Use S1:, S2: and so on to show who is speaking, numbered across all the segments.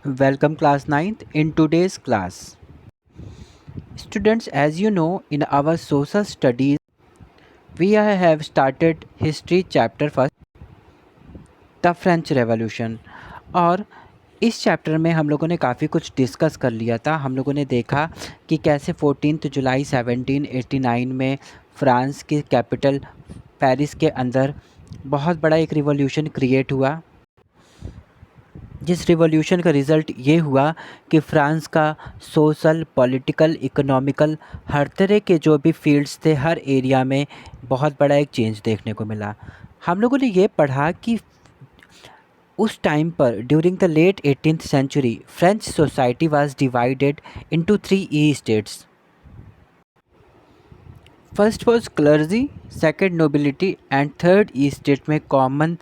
S1: Welcome class ninth in today's class. Students, as you know, in our social studies, we have started history chapter first, the French revolution. और इस chapter में हम लोगों ने काफ़ी कुछ डिस्कस कर लिया था। हम लोगों ने देखा कि कैसे 14 जुलाई 1789 में फ्रांस के कैपिटल पेरिस के अंदर बहुत बड़ा एक रिवॉल्यूशन क्रिएट हुआ, जिस रिवॉल्यूशन का रिज़ल्ट ये हुआ कि फ़्रांस का सोशल, पॉलिटिकल, इकोनॉमिकल हर तरह के जो भी फील्ड्स थे, हर एरिया में बहुत बड़ा एक चेंज देखने को मिला। हम लोगों ने ये पढ़ा कि उस टाइम पर during the late 18th century French society was divided into 3 estates. First was clergy, second nobility and third estate में कॉमन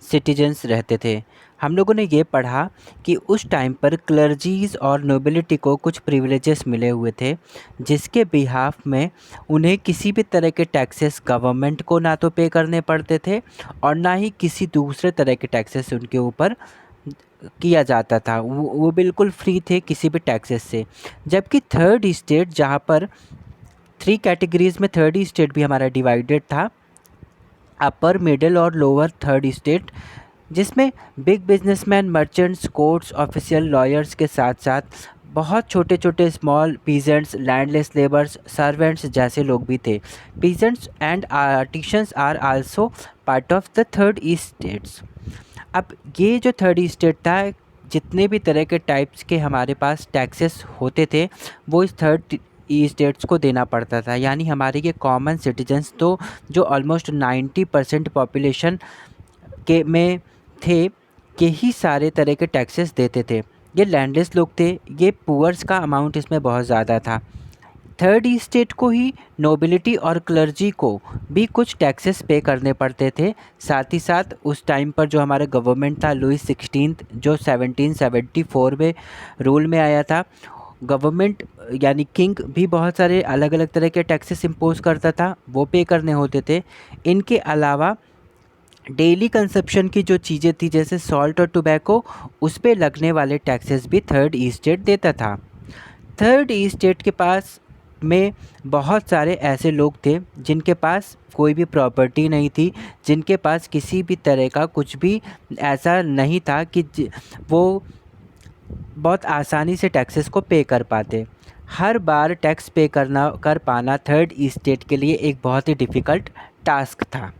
S1: सिटीजन्स रहते थे। हम लोगों ने ये पढ़ा कि उस टाइम पर क्लर्जीज़ और नोबिलिटी को कुछ प्रिविलेजेस मिले हुए थे, जिसके बिहाफ में उन्हें किसी भी तरह के टैक्सेस गवर्नमेंट को ना तो पे करने पड़ते थे और ना ही किसी दूसरे तरह के टैक्सेस उनके ऊपर किया जाता था। वो बिल्कुल फ्री थे किसी भी टैक्सेस से। जबकि थर्ड स्टेट, जहाँ पर 3 कैटेगरीज़ में थर्ड स्टेट भी हमारा डिवाइडेड था, अपर, मिडिल और लोअर थर्ड स्टेट, जिसमें big businessman, merchants, courts official, lawyers के साथ साथ बहुत छोटे छोटे small peasants, landless labours, servants जैसे लोग भी थे। Peasants and artisans are also part of the third estates. अब ये जो थर्ड ईस्ट स्टेट था, जितने भी तरह के टाइप्स के हमारे पास टैक्सेस होते थे वो इस थर्ड ई स्टेट्स को देना पड़ता था। यानी हमारे ये कॉमन सिटीजन्स तो जो ऑलमोस्ट 90% पॉपुलेशन के में थे, के ही सारे तरह के टैक्सेस देते थे। ये लैंडलेस लोग थे, ये पुअर्स का अमाउंट इसमें बहुत ज़्यादा था। थर्ड स्टेट को ही नोबिलिटी और क्लर्जी को भी कुछ टैक्सेस पे करने पड़ते थे। साथ ही साथ उस टाइम पर जो हमारा गवर्नमेंट था, लुई 16 जो 1774 में रूल में आया था, गवर्नमेंट यानी किंग भी बहुत सारे अलग अलग तरह के टैक्सेस इम्पोज करता था, वो पे करने होते थे। इनके अलावा डेली कंजप्शन की जो चीज़ें थी, जैसे सॉल्ट और टोबैको, उस पे लगने वाले टैक्सेस भी थर्ड ई स्टेट देता था। थर्ड ई स्टेट के पास में बहुत सारे ऐसे लोग थे जिनके पास कोई भी प्रॉपर्टी नहीं थी, जिनके पास किसी भी तरह का कुछ भी ऐसा नहीं था कि वो बहुत आसानी से टैक्सेस को पे कर पाते। हर बार टैक्स पे कर पाना थर्ड ई स्टेट के लिए एक बहुत ही डिफ़िकल्ट टास्क था।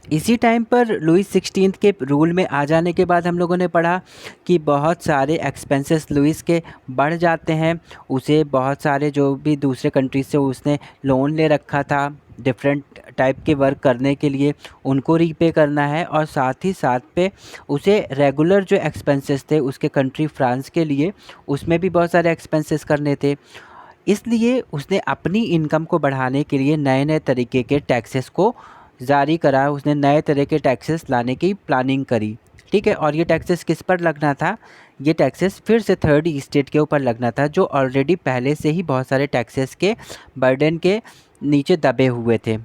S1: इसी टाइम पर लुई 16 के रूल में आ जाने के बाद हम लोगों ने पढ़ा कि बहुत सारे एक्सपेंसेस लुइस के बढ़ जाते हैं। उसे बहुत सारे जो भी दूसरे कंट्री से उसने लोन ले रखा था डिफरेंट टाइप के वर्क करने के लिए, उनको रीपे करना है, और साथ ही साथ पे उसे रेगुलर जो एक्सपेंसेस थे उसके कंट्री फ्रांस के लिए, उसमें भी बहुत सारे एक्सपेंसेस करने थे। इसलिए उसने अपनी इनकम को बढ़ाने के लिए नए नए तरीके के टैक्सेस को जारी करा। उसने नए तरह के टैक्सेस लाने की प्लानिंग करी, ठीक है। और ये टैक्सेस किस पर लगना था? ये टैक्सेस फिर से थर्ड स्टेट के ऊपर लगना था, जो ऑलरेडी पहले से ही बहुत सारे टैक्सेस के बर्डन के नीचे दबे हुए थे।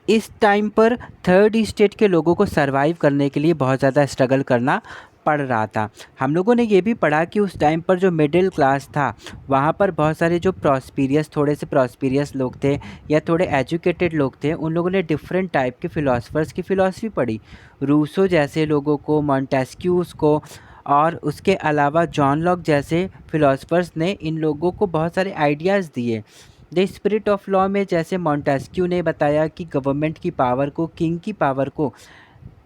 S1: इस टाइम पर थर्ड स्टेट के लोगों को सरवाइव करने के लिए बहुत ज़्यादा स्ट्रगल करना पड़ रहा था। हम लोगों ने ये भी पढ़ा कि उस टाइम पर जो मिडिल क्लास था, वहाँ पर बहुत सारे जो थोड़े से प्रॉस्पीरियस लोग थे या थोड़े एजुकेटेड लोग थे, उन लोगों ने डिफरेंट टाइप के फ़िलासफ़र्स की फ़िलासफ़ी पढ़ी। रूसो जैसे लोगों को, मॉन्टेस्क्यूज़ को, और उसके अलावा जॉन लॉक जैसे फ़िलासफ़र्स ने इन लोगों को बहुत सारे आइडियाज़ दिए। द स्पिरिट ऑफ लॉ में जैसे मॉन्टेस्क्यू ने बताया कि गवर्नमेंट की पावर को, किंग की पावर को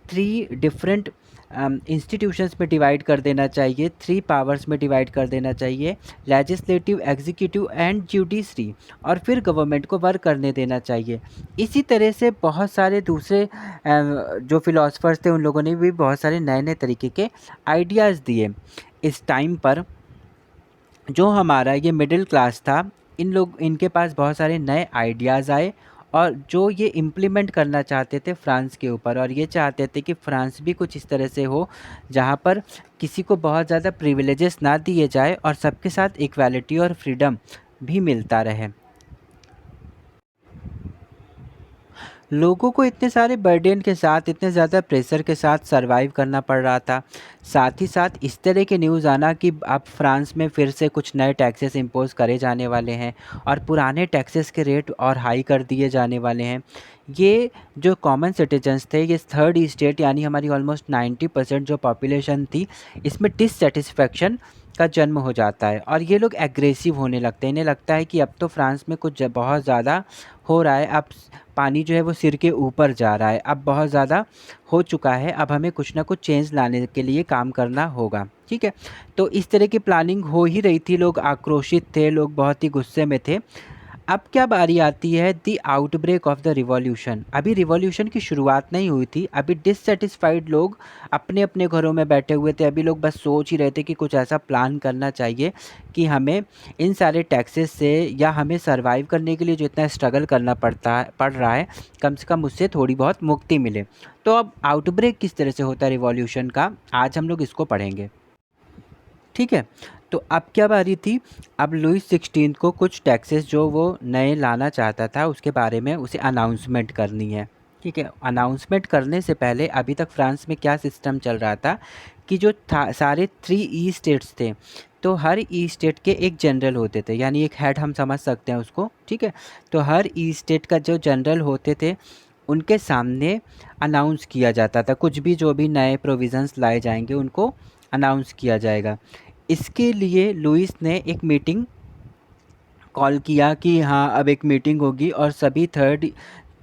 S1: 3 डिफरेंट इंस्टीट्यूशंस में डिवाइड कर देना चाहिए, 3 पावर्स में डिवाइड कर देना चाहिए, लेजिस्लेटिव, एग्जीक्यूटिव एंड जुडिशरी, और फिर गवर्नमेंट को वर्क करने देना चाहिए। इसी तरह से बहुत सारे दूसरे जो फिलोसफर्स थे, उन लोगों ने भी बहुत सारे नए नए तरीके के आइडियाज़ दिए। इस टाइम पर जो हमारा ये मिडिल क्लास था, इनके पास बहुत सारे नए आइडियाज़ आए, और जो ये इम्प्लीमेंट करना चाहते थे फ्रांस के ऊपर, और ये चाहते थे कि फ्रांस भी कुछ इस तरह से हो जहाँ पर किसी को बहुत ज़्यादा प्रिविलेजेस ना दिए जाए और सबके साथ इक्वालिटी और फ्रीडम भी मिलता रहे। लोगों को इतने सारे बर्डन के साथ, इतने ज़्यादा प्रेशर के साथ सर्वाइव करना पड़ रहा था। साथ ही साथ इस तरह के न्यूज़ आना कि अब फ्रांस में फिर से कुछ नए टैक्सेस इम्पोज़ करे जाने वाले हैं और पुराने टैक्सेस के रेट और हाई कर दिए जाने वाले हैं। ये जो कॉमन सिटीजन्स थे, ये थर्ड स्टेट यानी हमारी ऑलमोस्ट 90% जो पॉपुलेशन थी, इसमें डिससैटिस्फैक्शन का जन्म हो जाता है और ये लोग एग्रेसिव होने लगते हैं। इन्हें लगता है कि अब तो फ्रांस में कुछ बहुत ज़्यादा हो रहा है, अब पानी जो है वो सिर के ऊपर जा रहा है, अब बहुत ज़्यादा हो चुका है, अब हमें कुछ ना कुछ चेंज लाने के लिए काम करना होगा। ठीक है, तो इस तरह की प्लानिंग हो ही रही थी, लोग आक्रोशित थे, लोग बहुत ही गुस्से में थे। अब क्या बारी आती है the outbreak of the revolution. अभी रिवॉल्यूशन की शुरुआत नहीं हुई थी, अभी डिससेटिस्फाइड लोग अपने अपने घरों में बैठे हुए थे। अभी लोग बस सोच ही रहे थे कि कुछ ऐसा प्लान करना चाहिए कि हमें इन सारे टैक्सेस से या हमें सरवाइव करने के लिए जो इतना स्ट्रगल करना पड़ रहा है, कम से कम उससे थोड़ी बहुत मुक्ति मिले। तो अब आउटब्रेक किस तरह से होता है रिवॉल्यूशन का, आज हम लोग इसको पढ़ेंगे। ठीक है, तो अब क्या बारी थी, अब लुईस 16 को कुछ टैक्सेस जो वो नए लाना चाहता था उसके बारे में उसे अनाउंसमेंट करनी है। ठीक है, अनाउंसमेंट करने से पहले अभी तक फ्रांस में क्या सिस्टम चल रहा था कि जो था सारे 3 ई स्टेट्स थे, तो हर ई स्टेट के एक जनरल होते थे, यानी एक हेड हम समझ सकते हैं उसको। ठीक है, तो हर ई स्टेट का जो जनरल होते थे उनके सामने अनाउंस किया जाता था, कुछ भी जो भी नए प्रोविज़न्स लाए जाएंगे उनको अनाउंस किया जाएगा। इसके लिए लुईस ने एक मीटिंग कॉल किया कि हाँ अब एक मीटिंग होगी और सभी थर्ड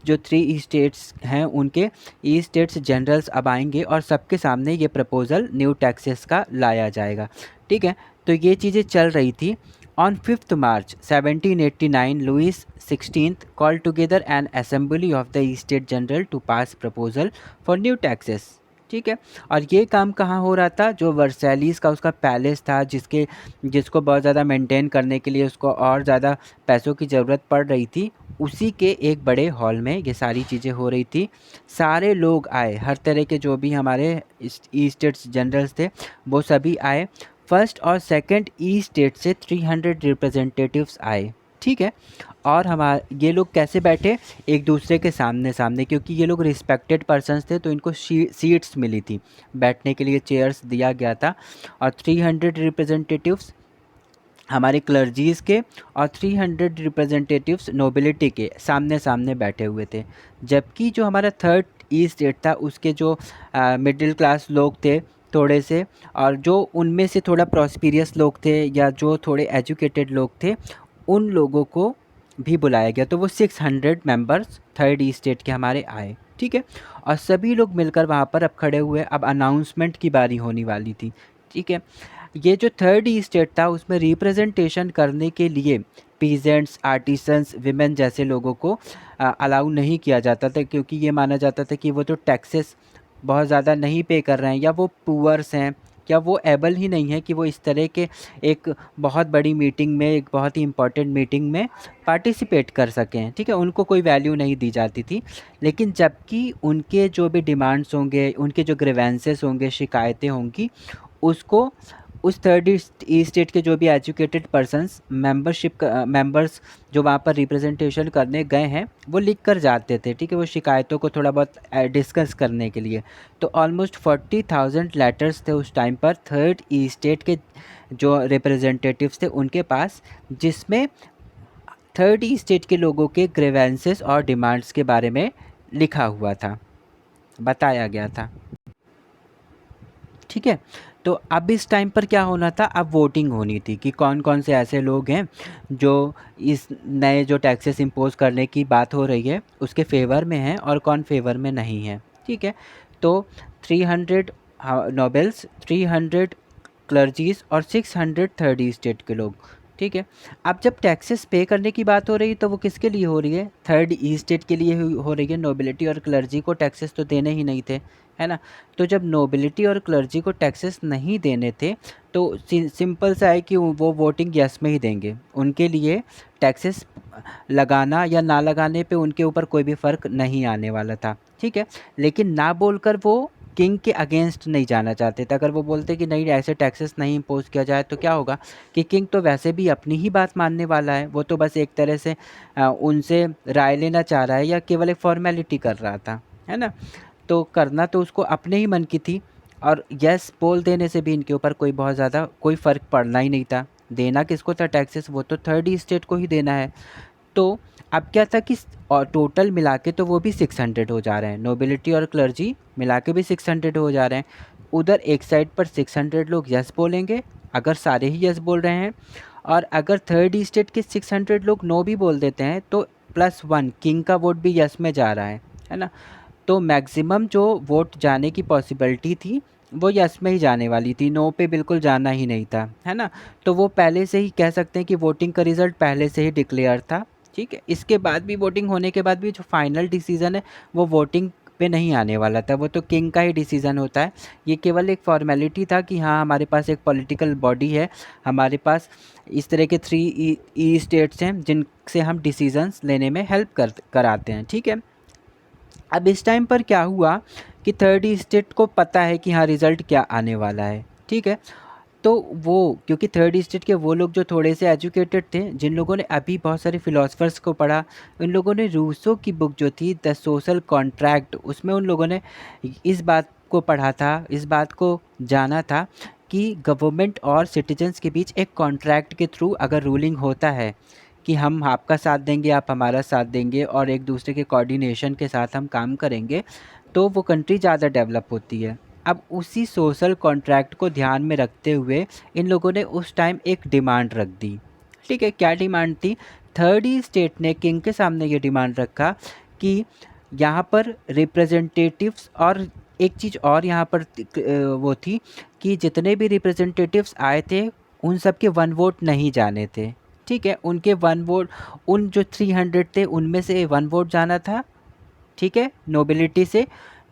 S1: जो 3 स्टेट्स हैं उनके ई स्टेट्स जनरल्स अब आएंगे और सबके सामने ये प्रपोज़ल न्यू टैक्सेस का लाया जाएगा। ठीक है, तो ये चीज़ें चल रही थी। On 5 March 1789 Louis 16 call together an assembly of the estate general to pass proposal for new taxes. ठीक है, और ये काम कहाँ हो रहा था, जो वर्सैलीस का उसका पैलेस था जिसको बहुत ज़्यादा मेंटेन करने के लिए उसको और ज़्यादा पैसों की ज़रूरत पड़ रही थी, उसी के एक बड़े हॉल में ये सारी चीज़ें हो रही थी। सारे लोग आए, हर तरह के जो भी हमारे ई स्टेट्स जनरल्स थे वो सभी आए। फर्स्ट और सेकंड ई स्टेट से 300 रिप्रेजेंटेटिव्स आए। ठीक है, और ये लोग कैसे बैठे, एक दूसरे के सामने सामने, क्योंकि ये लोग रिस्पेक्टेड पर्सन्स थे तो इनको सीट्स मिली थी, बैठने के लिए चेयर्स दिया गया था। और 300 रिप्रेजेंटेटिव्स हमारे क्लर्जीज़ के और 300 रिप्रेजेंटेटिव्स नोबिलिटी के सामने सामने बैठे हुए थे। जबकि जो हमारा थर्ड ई स्टेट था उसके जो मिडिल क्लास लोग थे थोड़े से, और जो उनमें से थोड़ा प्रॉस्पिरियस लोग थे या जो थोड़े एजुकेटेड लोग थे, उन लोगों को भी बुलाया गया। तो वो 600 मेंबर्स थर्ड ई स्टेट के हमारे आए। ठीक है, और सभी लोग मिलकर वहाँ पर अब खड़े हुए, अब अनाउंसमेंट की बारी होने वाली थी। ठीक है, ये जो थर्ड ई स्टेट था उसमें रिप्रेजेंटेशन करने के लिए पीजेंट्स, आर्टिसंस, विमेन जैसे लोगों को अलाउ नहीं किया जाता था, क्योंकि ये माना जाता था कि वो तो टैक्सेस बहुत ज़्यादा नहीं पे कर रहे हैं, या वो पुअर्स हैं, या वो एबल ही नहीं है कि वो इस तरह के एक बहुत बड़ी मीटिंग में, एक बहुत ही इम्पोर्टेंट मीटिंग में पार्टिसिपेट कर सकें। ठीक है, उनको कोई वैल्यू नहीं दी जाती थी। लेकिन जबकि उनके जो भी डिमांड्स होंगे, उनके जो ग्रीवेंसेस होंगे, शिकायतें होंगी, उसको उस थर्ड ई स्टेट के जो भी एजुकेटेड पर्सन्स मेंबर्स जो वहाँ पर रिप्रेजेंटेशन करने गए हैं वो लिख कर जाते थे। ठीक है, वो शिकायतों को थोड़ा बहुत डिस्कस करने के लिए। तो ऑलमोस्ट 40,000 लेटर्स थे उस टाइम पर थर्ड ई स्टेट के जो रिप्रेजेंटेटिव्स थे उनके पास, जिसमें थर्ड ई स्टेट के लोगों के ग्रीवेंसेस और डिमांड्स के बारे में लिखा हुआ था, बताया गया था। ठीक है, तो अब इस टाइम पर क्या होना था, अब वोटिंग होनी थी कि कौन कौन से ऐसे लोग हैं जो इस नए जो टैक्सेस इम्पोज करने की बात हो रही है उसके फेवर में हैं और कौन फेवर में नहीं है। ठीक है, तो 300 नोबेल्स, 300 क्लर्जीज और 600 थर्ड ई स्टेट के लोग। ठीक है, अब जब टैक्सेस पे करने की बात हो रही है तो वो किसके लिए हो रही है, थर्ड ई स्टेट के लिए हो रही है। नोबिलिटी और क्लर्जी को टैक्सेस तो देने ही नहीं थे, है ना। तो जब नोबिलिटी और क्लर्जी को टैक्सेस नहीं देने थे तो सिंपल सा है कि वो वोटिंग यस में ही देंगे, उनके लिए टैक्सेस लगाना या ना लगाने पे उनके ऊपर कोई भी फ़र्क नहीं आने वाला था। ठीक है, लेकिन ना बोलकर वो किंग के अगेंस्ट नहीं जाना चाहते थे। अगर वो बोलते कि नहीं ऐसे टैक्सेस नहीं इम्पोज किया जाए तो क्या होगा कि किंग तो वैसे भी अपनी ही बात मानने वाला है, वो तो बस एक तरह से उनसे राय लेना चाह रहा है या केवल एक फॉर्मेलिटी कर रहा था, है ना। तो करना तो उसको अपने ही मन की थी, और यस बोल देने से भी इनके ऊपर कोई बहुत ज़्यादा कोई फ़र्क पड़ना ही नहीं था। देना किसको था टैक्सेस, वो तो थर्ड स्टेट को ही देना है। तो अब क्या था कि और टोटल मिला के तो वो भी 600 हो जा रहे हैं, नोबिलिटी और क्लर्जी मिला के भी 600 हो जा रहे हैं। उधर एक साइड पर 600 लोग यस बोलेंगे अगर सारे ही यस बोल रहे हैं, और अगर थर्ड स्टेट के 600 लोग नो भी बोल देते हैं तो +1 किंग का वोट भी यस में जा रहा है ना। तो मैक्सिमम जो वोट जाने की पॉसिबिलिटी थी वो यस में ही जाने वाली थी, नो पे बिल्कुल जाना ही नहीं था, है ना। तो वो पहले से ही कह सकते हैं कि वोटिंग का रिज़ल्ट पहले से ही डिक्लेयर था, ठीक है। इसके बाद भी वोटिंग होने के बाद भी जो फाइनल डिसीज़न है वो वोटिंग पे नहीं आने वाला था, वो तो किंग का ही डिसीज़न होता है। ये केवल एक फॉर्मेलिटी था कि हाँ हमारे पास एक पॉलिटिकल बॉडी है, हमारे पास इस तरह के 3 ई स्टेट्स हैं जिनसे हम डिसीजंस लेने में हेल्प कराते हैं, ठीक है। अब इस टाइम पर क्या हुआ कि थर्ड स्टेट को पता है कि हाँ रिज़ल्ट क्या आने वाला है, ठीक है। तो वो क्योंकि थर्ड स्टेट के वो लोग जो थोड़े से एजुकेटेड थे, जिन लोगों ने अभी बहुत सारे फिलोसफर्स को पढ़ा, उन लोगों ने रूसो की बुक जो थी द सोशल कॉन्ट्रैक्ट, उसमें उन लोगों ने इस बात को पढ़ा था, इस बात को जाना था कि गवर्नमेंट और सिटीजन्स के बीच एक कॉन्ट्रैक्ट के थ्रू अगर रूलिंग होता है कि हम आपका साथ देंगे, आप हमारा साथ देंगे और एक दूसरे के कोऑर्डिनेशन के साथ हम काम करेंगे, तो वो कंट्री ज़्यादा डेवलप होती है। अब उसी सोशल कॉन्ट्रैक्ट को ध्यान में रखते हुए इन लोगों ने उस टाइम एक डिमांड रख दी, ठीक है। क्या डिमांड थी? थर्ड स्टेट ने किंग के सामने ये डिमांड रखा कि यहाँ पर रिप्रेजेंटेटिव्स, और एक चीज़ और यहाँ पर वो थी कि जितने भी रिप्रेजेंटेटिव्स आए थे उन सब के 1 वोट नहीं जाने थे, ठीक है। उनके 1 वोट, उन जो 300 थे उनमें से 1 वोट जाना था, ठीक है, नोबिलिटी से।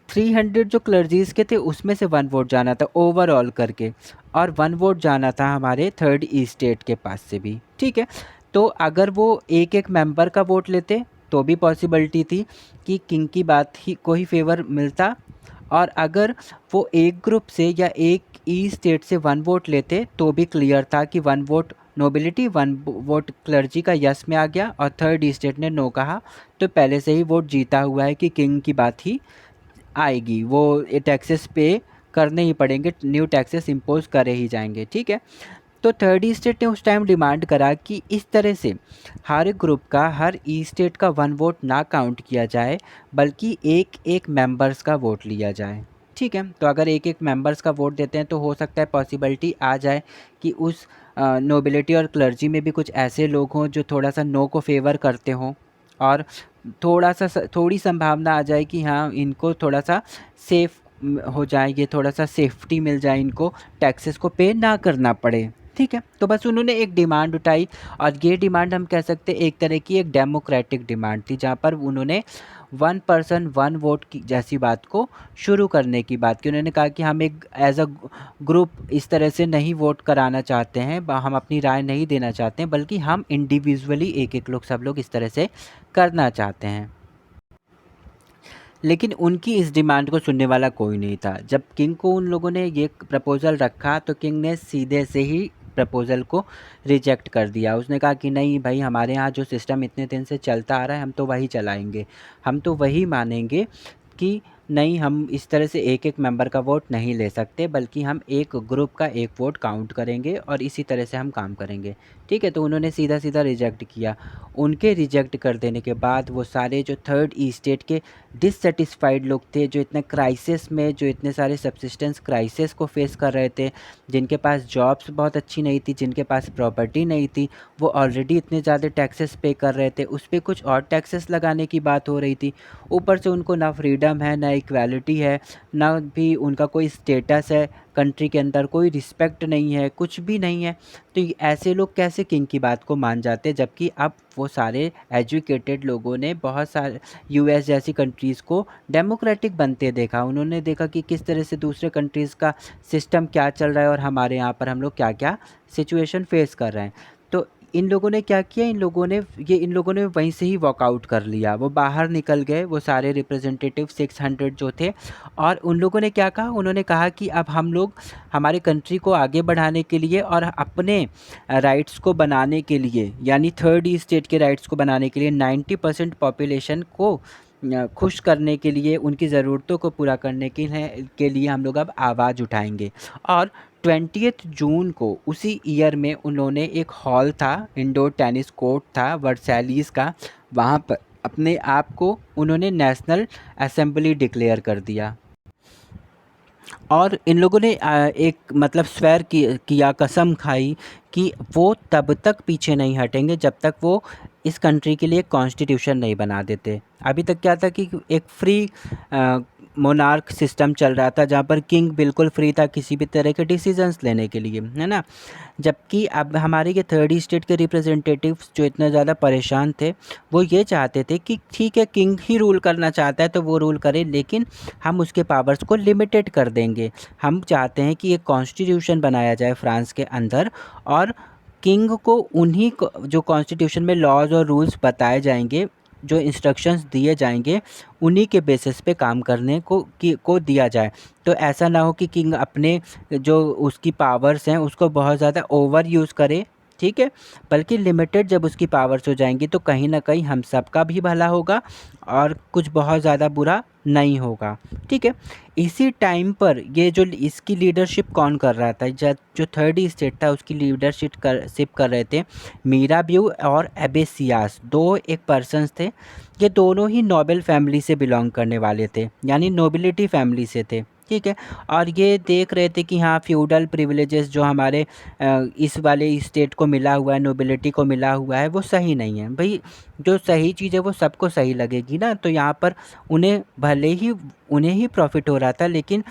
S1: 300 जो क्लर्जीज़ के थे उसमें से 1 वोट जाना था ओवरऑल करके, और 1 वोट जाना था हमारे थर्ड स्टेट के पास से भी, ठीक है। तो अगर वो एक एक मेंबर का वोट लेते तो भी पॉसिबिलिटी थी कि किंग की बात ही को ही फेवर मिलता, और अगर वो एक ग्रुप से या एक ई स्टेट से 1 वोट लेते तो भी क्लियर था कि 1 वोट नोबिलिटी 1 वोट क्लर्जी का यस में आ गया और थर्ड स्टेट ने नो कहा, तो पहले से ही वोट जीता हुआ है कि किंग की बात ही आएगी, वो टैक्सेस पे करने ही पड़ेंगे, न्यू टैक्सेस इम्पोज करे ही जाएंगे, ठीक है। तो थर्ड स्टेट ने उस टाइम डिमांड करा कि इस तरह से हर ग्रुप का, हर ई स्टेट का 1 वोट ना काउंट किया जाए, बल्कि एक एक मेंबर्स का वोट लिया जाए, ठीक है। तो अगर एक एक मेंबर्स का वोट देते हैं तो हो सकता है पॉसिबिलिटी आ जाए कि उस नोबिलिटी और क्लर्जी में भी कुछ ऐसे लोग हों जो थोड़ा सा नो को फेवर करते हों, और थोड़ी संभावना आ जाए कि हाँ इनको थोड़ा सा सेफ हो जाए, ये थोड़ा सा सेफ्टी मिल जाए, इनको टैक्सेस को पे ना करना पड़े, ठीक है। तो बस उन्होंने एक डिमांड उठाई, और ये डिमांड हम कह सकते हैं एक तरह की एक डेमोक्रेटिक डिमांड थी, जहाँ पर उन्होंने 1 पर्सन 1 वोट की जैसी बात को शुरू करने की बात की। उन्होंने कहा कि हम एक एज अ ग्रुप इस तरह से नहीं वोट कराना चाहते हैं, हम अपनी राय नहीं देना चाहते हैं, बल्कि हम इंडिविजुअली एक एक लोग, सब लोग इस तरह से करना चाहते हैं। लेकिन उनकी इस डिमांड को सुनने वाला कोई नहीं था। जब किंग को उन लोगों ने ये प्रपोज़ल रखा तो किंग ने सीधे से ही प्रपोज़ल को रिजेक्ट कर दिया। उसने कहा कि नहीं भाई, हमारे यहाँ जो सिस्टम इतने दिन से चलता आ रहा है हम तो वही चलाएंगे, हम तो वही मानेंगे कि नहीं, हम इस तरह से एक एक मेंबर का वोट नहीं ले सकते, बल्कि हम एक ग्रुप का एक वोट काउंट करेंगे और इसी तरह से हम काम करेंगे, ठीक है। तो उन्होंने सीधा सीधा रिजेक्ट किया। उनके रिजेक्ट कर देने के बाद वो सारे जो थर्ड ई स्टेट के डिससेटिस्फाइड लोग थे, जो इतने क्राइसिस में, जो इतने सारे सब्सिस्टेंस क्राइसिस को फेस कर रहे थे, जिनके पास जॉब्स बहुत अच्छी नहीं थी, जिनके पास प्रॉपर्टी नहीं थी, वो ऑलरेडी इतने ज़्यादा टैक्सेस पे कर रहे थे, उस पर कुछ और टैक्सेस लगाने की बात हो रही थी। ऊपर से उनको ना फ्रीडम है, ना इक्वालिटी है, ना भी उनका कोई स्टेटस है कंट्री के अंदर, कोई रिस्पेक्ट नहीं है, कुछ भी नहीं है। तो ऐसे लोग कैसे किंग की बात को मान जाते? जबकि अब वो सारे एजुकेटेड लोगों ने बहुत सारे यूएस जैसी कंट्रीज़ को डेमोक्रेटिक बनते देखा। उन्होंने देखा कि किस तरह से दूसरे कंट्रीज़ का सिस्टम क्या चल रहा है और हमारे यहाँ पर हम लोग क्या क्या सिचुएशन फेस कर रहे हैं। तो इन लोगों ने क्या किया, इन लोगों ने वहीं से ही वॉकआउट कर लिया, वो बाहर निकल गए, वो सारे रिप्रेजेंटेटिव 600 जो थे। और उन लोगों ने क्या कहा, उन्होंने कहा कि अब हम लोग हमारे कंट्री को आगे बढ़ाने के लिए और अपने राइट्स को बनाने के लिए, यानी थर्ड ई स्टेट के राइट्स को बनाने के लिए 90% पॉपुलेशन को खुश करने के लिए, उनकी ज़रूरतों को पूरा करने के लिए हम लोग अब आवाज़ उठाएंगे। और 20 जून को उसी ईयर में उन्होंने एक हॉल था, इंडोर टेनिस कोर्ट था वर्सैलीज़ का, वहाँ पर अपने आप को उन्होंने नेशनल असेंबली डिक्लेयर कर दिया। और इन लोगों ने एक मतलब स्वेर किया, कसम खाई कि वो तब तक पीछे नहीं हटेंगे जब तक वो इस कंट्री के लिए कॉन्स्टिट्यूशन नहीं बना देते। अभी तक क्या था कि एक फ्री मोनार्क सिस्टम चल रहा था, जहाँ पर किंग बिल्कुल फ्री था किसी भी तरह के डिसीजंस लेने के लिए, है ना। जबकि अब हमारे ये थर्ड स्टेट के रिप्रेजेंटेटिव्स जो इतना ज़्यादा परेशान थे, वो ये चाहते थे कि ठीक है, किंग ही रूल करना चाहता है तो वो रूल करे, लेकिन हम उसके पावर्स को लिमिटेड कर देंगे। हम चाहते हैं कि एक कॉन्स्टिट्यूशन बनाया जाए फ्रांस के अंदर, और किंग को उन्हीं को जो कॉन्स्टिट्यूशन में लॉज और रूल्स बताए जाएंगे, जो इंस्ट्रक्शंस दिए जाएंगे, उन्हीं के बेसिस पे काम करने को दिया जाए। तो ऐसा ना हो कि किंग अपने जो उसकी पावर्स हैं उसको बहुत ज़्यादा ओवर यूज़ करे, ठीक है, बल्कि लिमिटेड जब उसकी पावर्स हो जाएंगी तो कहीं ना कहीं हम सबका भी भला होगा और कुछ बहुत ज़्यादा बुरा नहीं होगा, ठीक है। इसी टाइम पर ये जो इसकी लीडरशिप कौन कर रहा था, जो थर्ड स्टेट था उसकी लीडरशिप कर रहे थे मीराब्यू और एबेसियास, दो एक पर्सन्स थे। ये दोनों ही नोबेल फैमिली से बिलोंग करने वाले थे, यानी नोबिलिटी फैमिली से थे, ठीक है। और ये देख रहे थे कि हाँ, फ्यूडल प्रिविलेजेस जो हमारे इस वाले स्टेट को मिला हुआ है, नोबिलिटी को मिला हुआ है, वो सही नहीं है भाई। जो सही चीज़ है वो सबको सही लगेगी ना, तो यहाँ पर उन्हें भले ही उन्हें ही प्रॉफिट हो रहा था, लेकिन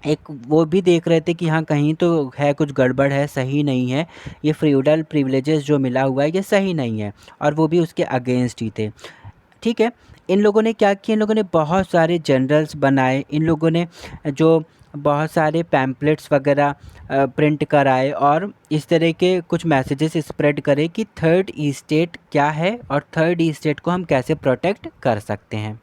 S1: एक वो भी देख रहे थे कि हाँ, कहीं तो है, कुछ गड़बड़ है, सही नहीं है, ये फ्यूडल प्रिविलेजेस जो मिला हुआ है ये सही नहीं है, और वो भी उसके अगेंस्ट ही थे, ठीक है। इन लोगों ने क्या किया, इन लोगों ने बहुत सारे जनरल्स बनाए, इन लोगों ने जो बहुत सारे पैम्पलेट्स वगैरह प्रिंट कराए, और इस तरह के कुछ मैसेजेस स्प्रेड करे कि थर्ड ई स्टेट क्या है और थर्ड ई स्टेट को हम कैसे प्रोटेक्ट कर सकते हैं,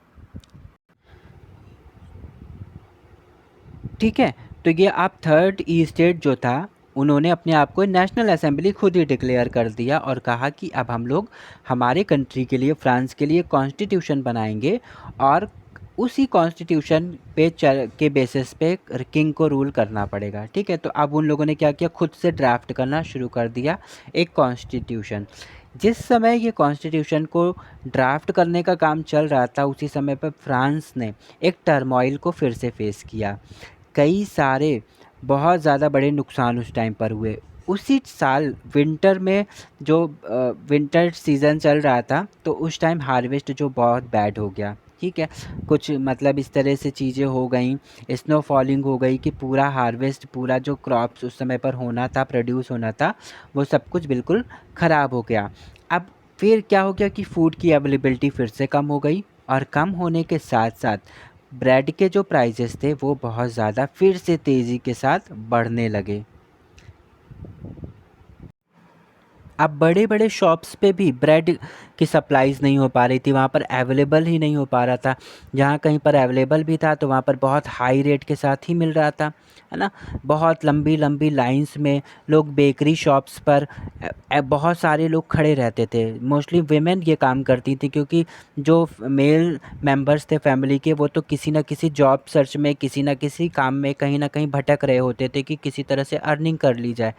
S1: ठीक है। तो ये आप थर्ड ई स्टेट जो था, उन्होंने अपने आप को नेशनल असेंबली खुद ही डिक्लेयर कर दिया और कहा कि अब हम लोग हमारे कंट्री के लिए, फ्रांस के लिए कॉन्स्टिट्यूशन बनाएंगे, और उसी कॉन्स्टिट्यूशन पे के बेसिस पे किंग को रूल करना पड़ेगा, ठीक है। तो अब उन लोगों ने क्या किया, खुद से ड्राफ्ट करना शुरू कर दिया एक कॉन्स्टिट्यूशन। जिस समय ये कॉन्स्टिट्यूशन को ड्राफ्ट करने का काम चल रहा था, उसी समय पर फ्रांस ने एक टर्मोइल को फिर से फेस किया। कई सारे बहुत ज़्यादा बड़े नुकसान उस टाइम पर हुए। उसी साल विंटर में जो विंटर सीज़न चल रहा था, तो उस टाइम हार्वेस्ट जो बहुत बैड हो गया, ठीक है। कुछ मतलब इस तरह से चीज़ें हो गई, स्नो फॉलिंग हो गई कि पूरा हार्वेस्ट, पूरा जो क्रॉप्स उस समय पर होना था, प्रोड्यूस होना था, वो सब कुछ बिल्कुल ख़राब हो गया। अब फिर क्या हो गया कि फूड की अवेलेबिलिटी फिर से कम हो गई, और कम होने के साथ साथ ब्रेड के जो प्राइजेस थे वो बहुत ज़्यादा फिर से तेज़ी के साथ बढ़ने लगे। अब बड़े बड़े शॉप्स पे भी ब्रेड की सप्लाईज़ नहीं हो पा रही थी, वहाँ पर अवेलेबल ही नहीं हो पा रहा था। जहाँ कहीं पर अवेलेबल भी था तो वहाँ पर बहुत हाई रेट के साथ ही मिल रहा था, है ना। बहुत लंबी लंबी लाइंस में लोग बेकरी शॉप्स पर बहुत सारे लोग खड़े रहते थे। मोस्टली विमेन ये काम करती थी, क्योंकि जो मेल मेंबर्स थे फैमिली के, वो तो किसी न किसी जॉब सर्च में, किसी न किसी काम में कहीं ना कहीं भटक रहे होते थे कि किसी तरह से अर्निंग कर ली जाए।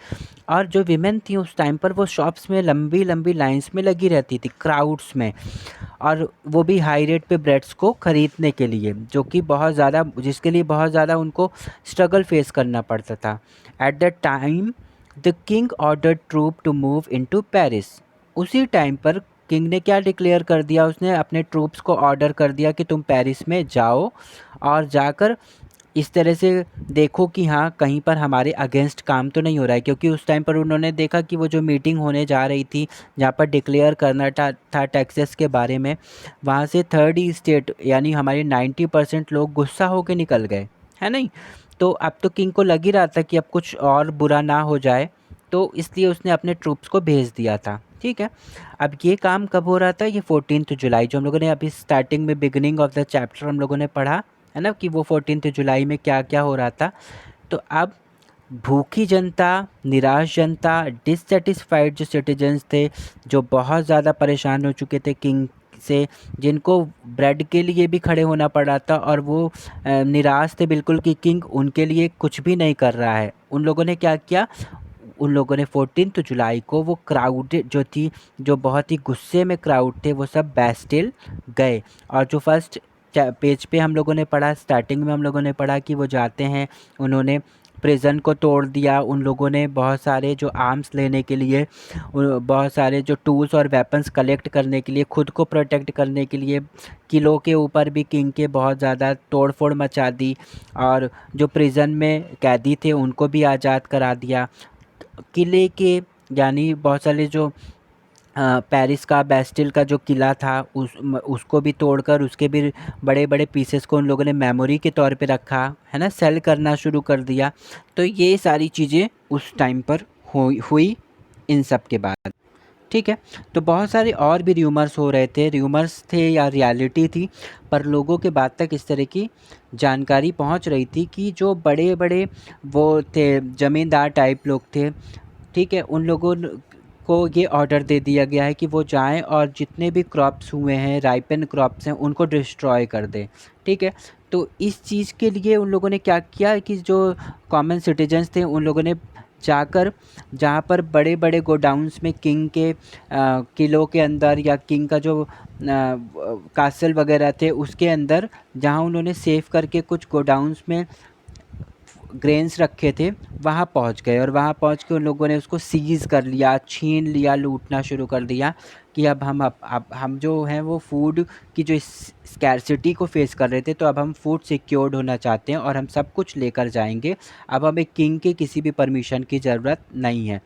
S1: और जो विमेन थी उस टाइम पर, वो शॉप्स में लंबी लंबी लाइंस में लगी रहती थी, क्राउड्स में, और वो भी हाई रेट पे ब्रेड्स को ख़रीदने के लिए, जो कि बहुत ज़्यादा, जिसके लिए बहुत ज़्यादा उनको स्ट्रगल फेस करना पड़ता था। At the time the king order troop to move into Paris. उसी टाइम पर किंग ने क्या डिक्लेयर कर दिया, उसने अपने ट्रूप्स को ऑर्डर कर दिया कि तुम पेरिस में जाओ, और जाकर इस तरह से देखो कि हाँ, कहीं पर हमारे अगेंस्ट काम तो नहीं हो रहा है। क्योंकि उस टाइम पर उन्होंने देखा कि वो जो मीटिंग होने जा रही थी, जहाँ पर डिक्लेयर करना था टैक्सेस के बारे में, वहाँ से थर्ड ई स्टेट यानी हमारे 90% लोग गुस्सा होकर निकल गए, है नहीं। तो अब तो किंग को लग ही रहा था कि अब कुछ और बुरा ना हो जाए, तो इसलिए उसने अपने ट्रूप्स को भेज दिया था। ठीक है, अब ये काम कब हो रहा था, ये 14 जुलाई, जो हम लोगों ने अभी स्टार्टिंग में बिगिनिंग ऑफ द चैप्टर हम लोगों ने पढ़ा है ना, कि वो 14 जुलाई में क्या क्या हो रहा था। तो अब भूखी जनता, निराश जनता, डिससेटिस्फाइड जो सिटीजन्स थे, जो बहुत ज़्यादा परेशान हो चुके थे किंग से, जिनको ब्रेड के लिए भी खड़े होना पड़ रहा था, और वो निराश थे बिल्कुल कि किंग उनके लिए कुछ भी नहीं कर रहा है। उन लोगों ने क्या किया, उन लोगों ने 14 जुलाई को वो क्राउड जो थी, जो बहुत ही गुस्से में क्राउड थे, वो सब बैस्टिल गए। और जो फर्स्ट पेज पे हम लोगों ने पढ़ा, स्टार्टिंग में हम लोगों ने पढ़ा कि वो जाते हैं, उन्होंने प्रिजन को तोड़ दिया। उन लोगों ने बहुत सारे जो आर्म्स लेने के लिए, बहुत सारे जो टूल्स और वेपन्स कलेक्ट करने के लिए, खुद को प्रोटेक्ट करने के लिए, किलों के ऊपर भी किंग के बहुत ज़्यादा तोड़फोड़ मचा दी, और जो प्रिजन में कैदी थे उनको भी आज़ाद करा दिया। किले के, यानी बहुत सारे जो पेरिस का बेस्टिल का जो किला था, उसको भी तोड़कर उसके भी बड़े बड़े पीसेस को उन लोगों ने मेमोरी के तौर पे रखा है ना, सेल करना शुरू कर दिया। तो ये सारी चीज़ें उस टाइम पर हुई इन सब के बाद। ठीक है, तो बहुत सारे और भी र्यूमर्स हो रहे थे, र्यूमर्स थे या रियलिटी थी, पर लोगों के बाद तक इस तरह की जानकारी पहुंच रही थी कि जो बड़े बड़े वो थे, ज़मींदार टाइप लोग थे, ठीक है, उन लोगों को ये ऑर्डर दे दिया गया है कि वो जाएं और जितने भी क्रॉप्स हुए हैं, राइपन क्रॉप्स हैं, उनको डिस्ट्रॉय कर दें। ठीक है, तो इस चीज़ के लिए उन लोगों ने क्या किया कि जो कॉमन सिटीजन्स थे, उन लोगों ने जाकर, जहाँ पर बड़े बड़े गोडाउन्स में किंग के किलों के अंदर, या किंग का जो कासल वगैरह थे उसके अंदर, जहाँ उन्होंने सेव करके कुछ गोडाउन्स में ग्रेन्स रखे थे, वहाँ पहुँच गए, और वहाँ पहुँच के उन लोगों ने उसको सीज़ कर लिया, छीन लिया, लूटना शुरू कर दिया कि अब हम जो हैं वो फूड की जो स्कैरसिटी को फेस कर रहे थे, तो अब हम फूड सिक्योर्ड होना चाहते हैं और हम सब कुछ लेकर जाएंगे। अब हमें किंग के किसी भी परमिशन की ज़रूरत नहीं है।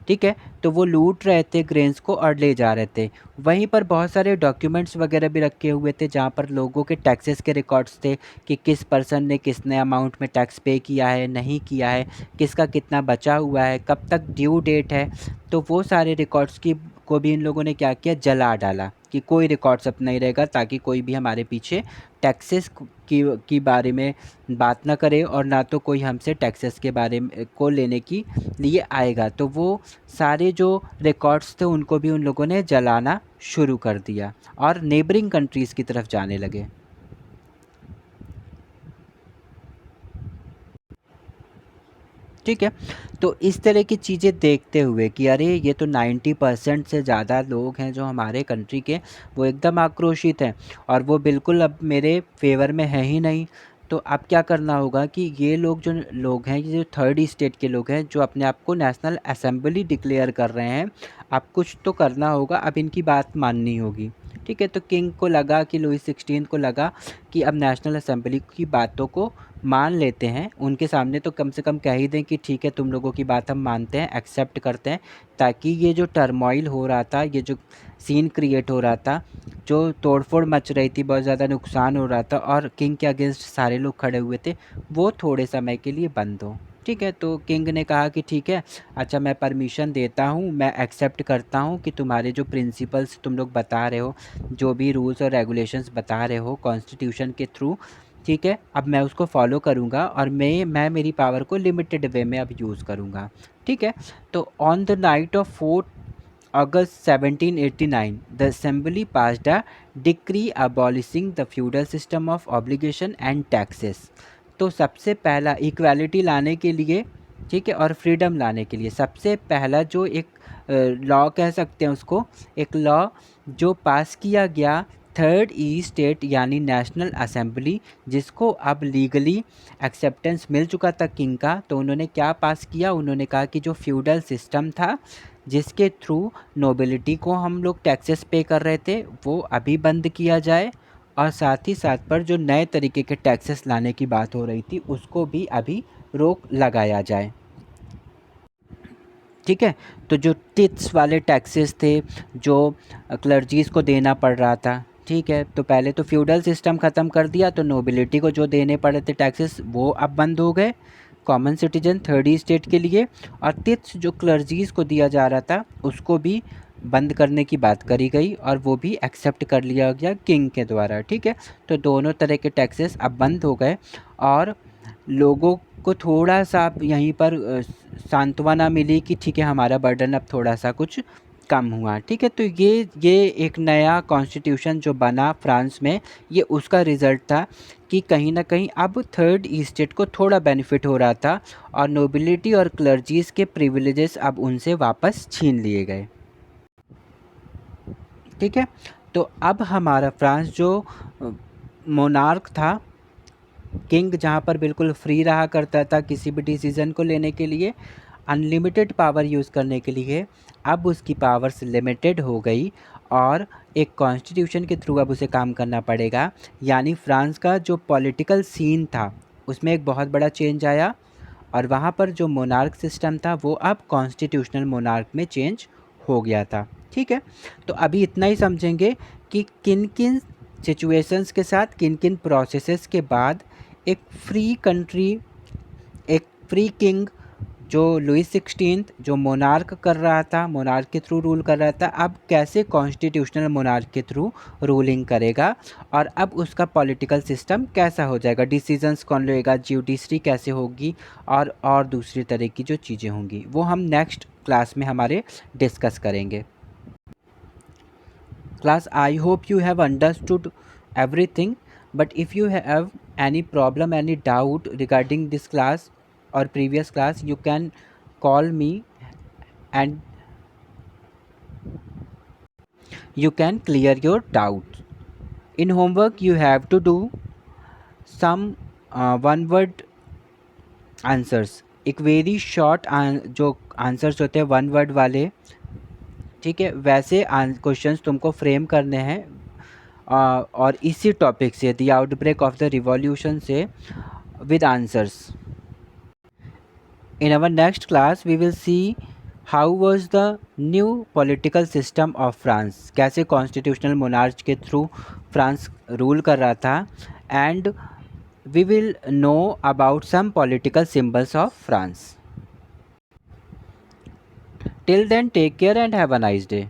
S1: ठीक है, तो वो लूट रहे थे ग्रेन्स को और ले जा रहे थे। वहीं पर बहुत सारे डॉक्यूमेंट्स वगैरह भी रखे हुए थे, जहाँ पर लोगों के टैक्सेस के रिकॉर्ड्स थे कि किस पर्सन ने कितने अमाउंट में टैक्स पे किया है, नहीं किया है, किसका कितना बचा हुआ है, कब तक ड्यू डेट है। तो वो सारे रिकॉर्ड्स को भी इन लोगों ने क्या किया, जला डाला कि कोई रिकॉर्ड्स अब नहीं रहेगा, ताकि कोई भी हमारे पीछे टैक्सेस की बारे में बात ना करे, और ना तो कोई हमसे टैक्सेस के बारे में को लेने की लिए आएगा। तो वो सारे जो रिकॉर्ड्स थे उनको भी उन लोगों ने जलाना शुरू कर दिया और नेबरिंग कंट्रीज़ की तरफ जाने लगे। ठीक है, तो इस तरह की चीज़ें देखते हुए कि अरे ये तो 90% से ज़्यादा लोग हैं जो हमारे कंट्री के, वो एकदम आक्रोशित हैं और वो बिल्कुल अब मेरे फेवर में है ही नहीं। तो अब क्या करना होगा कि ये लोग जो लोग हैं, ये जो थर्ड स्टेट के लोग हैं, जो अपने आप को नेशनल असेंबली डिक्लेयर कर रहे हैं, अब कुछ तो करना होगा, अब इनकी बात माननी होगी। ठीक है, तो किंग को लगा कि लुई 16 को लगा कि अब नेशनल असेंबली की बातों को मान लेते हैं, उनके सामने तो कम से कम कह ही दें कि ठीक है, तुम लोगों की बात हम मानते हैं, एक्सेप्ट करते हैं, ताकि ये जो टर्मोइल हो रहा था, ये जो सीन क्रिएट हो रहा था, जो तोड़फोड़ मच रही थी, बहुत ज़्यादा नुकसान हो रहा था और किंग के अगेंस्ट सारे लोग खड़े हुए थे, वो थोड़े समय के लिए बंद हो। ठीक है, तो किंग ने कहा कि ठीक है, अच्छा मैं परमिशन देता हूँ, मैं एक्सेप्ट करता हूँ कि तुम्हारे जो प्रिंसिपल्स तुम लोग बता रहे हो, जो भी रूल्स और रेगुलेशंस बता रहे हो कॉन्स्टिट्यूशन के थ्रू, ठीक है, अब मैं उसको फॉलो करूँगा और मैं मेरी पावर को लिमिटेड वे में अब यूज़ करूँगा। ठीक है, तो on the night of 4 August 1789, the Assembly passed a decree abolishing the feudal system of obligation and taxes। तो सबसे पहला इक्वालिटी लाने के लिए, ठीक है, और फ्रीडम लाने के लिए सबसे पहला जो एक लॉ कह सकते हैं उसको, एक लॉ जो पास किया गया थर्ड ई स्टेट यानी नेशनल असेंबली, जिसको अब लीगली एक्सेप्टेंस मिल चुका था किंग का, तो उन्होंने क्या पास किया, उन्होंने कहा कि जो फ्यूडल सिस्टम था जिसके थ्रू नोबिलिटी को हम लोग टैक्सेस पे कर रहे थे, वो अभी बंद किया जाए, और साथ ही साथ पर जो नए तरीके के टैक्सेस लाने की बात हो रही थी उसको भी अभी रोक लगाया जाए। ठीक है, तो जो टिथ्स वाले टैक्सेस थे जो क्लर्जीज़ को देना पड़ रहा था, ठीक है, तो पहले तो फ्यूडल सिस्टम ख़त्म कर दिया, तो नोबिलिटी को जो देने पड़े थे टैक्सेस वो अब बंद हो गए। कॉमन सिटीजन थर्ड स्टेट के लिए, और तिथ्स जो क्लर्जीज़ को दिया जा रहा था उसको भी बंद करने की बात करी गई और वो भी एक्सेप्ट कर लिया गया किंग के द्वारा। ठीक है, तो दोनों तरह के टैक्सेस अब बंद हो गए और लोगों को थोड़ा सा अब यहीं पर सांत्वना मिली कि ठीक है हमारा बर्डन अब थोड़ा सा कुछ कम हुआ। ठीक है, तो ये एक नया कॉन्स्टिट्यूशन जो बना फ्रांस में, ये उसका रिज़ल्ट था कि कहीं ना कहीं अब थर्ड स्टेट को थोड़ा बेनिफिट हो रहा था और नोबिलिटी और क्लर्जीज़ के प्रिविलेजेस अब उनसे वापस छीन लिए गए। ठीक है, तो अब हमारा फ्रांस जो मोनार्क था, किंग जहाँ पर बिल्कुल फ्री रहा करता था किसी भी डिसीज़न को लेने के लिए, अनलिमिटेड पावर यूज़ करने के लिए, अब उसकी पावर्स लिमिटेड हो गई और एक कॉन्स्टिट्यूशन के थ्रू अब उसे काम करना पड़ेगा। यानी फ्रांस का जो पॉलिटिकल सीन था उसमें एक बहुत बड़ा चेंज आया और वहाँ पर जो मोनार्क सिस्टम था वो अब कॉन्स्टिट्यूशनल मोनार्क में चेंज हो गया था। ठीक है, तो अभी इतना ही समझेंगे कि किन किन सिचुएशंस के साथ, किन किन प्रोसेसेस के बाद एक फ्री कंट्री, एक फ्री किंग जो लुई 16 जो मोनार्क कर रहा था, मोनार्क के थ्रू रूल कर रहा था, अब कैसे कॉन्स्टिट्यूशनल मोनार्क के थ्रू रूलिंग करेगा और अब उसका पॉलिटिकल सिस्टम कैसा हो जाएगा, डिसीजंस कौन लेगा, ज्यूडिशरी कैसे होगी और दूसरी तरह की जो चीज़ें होंगी वो हम नेक्स्ट क्लास में हमारे डिस्कस करेंगे। Class, I hope you have understood everything, but if you have any problem, any doubt regarding this class or previous class, you can call me and you can clear your doubts. In homework you have to do some one word answers, एक very short जो answers होते हैं one word वाले। ठीक है, वैसे questions तुमको frame करने हैं और इसी टॉपिक से, the outbreak of the revolution से, with answers. In our next class we will see how was the new political system of France, कैसे कॉन्स्टिट्यूशनल मोनार्च के थ्रू फ्रांस रूल कर रहा था, and we will know about some political symbols of France. Till then, take care and have a nice day.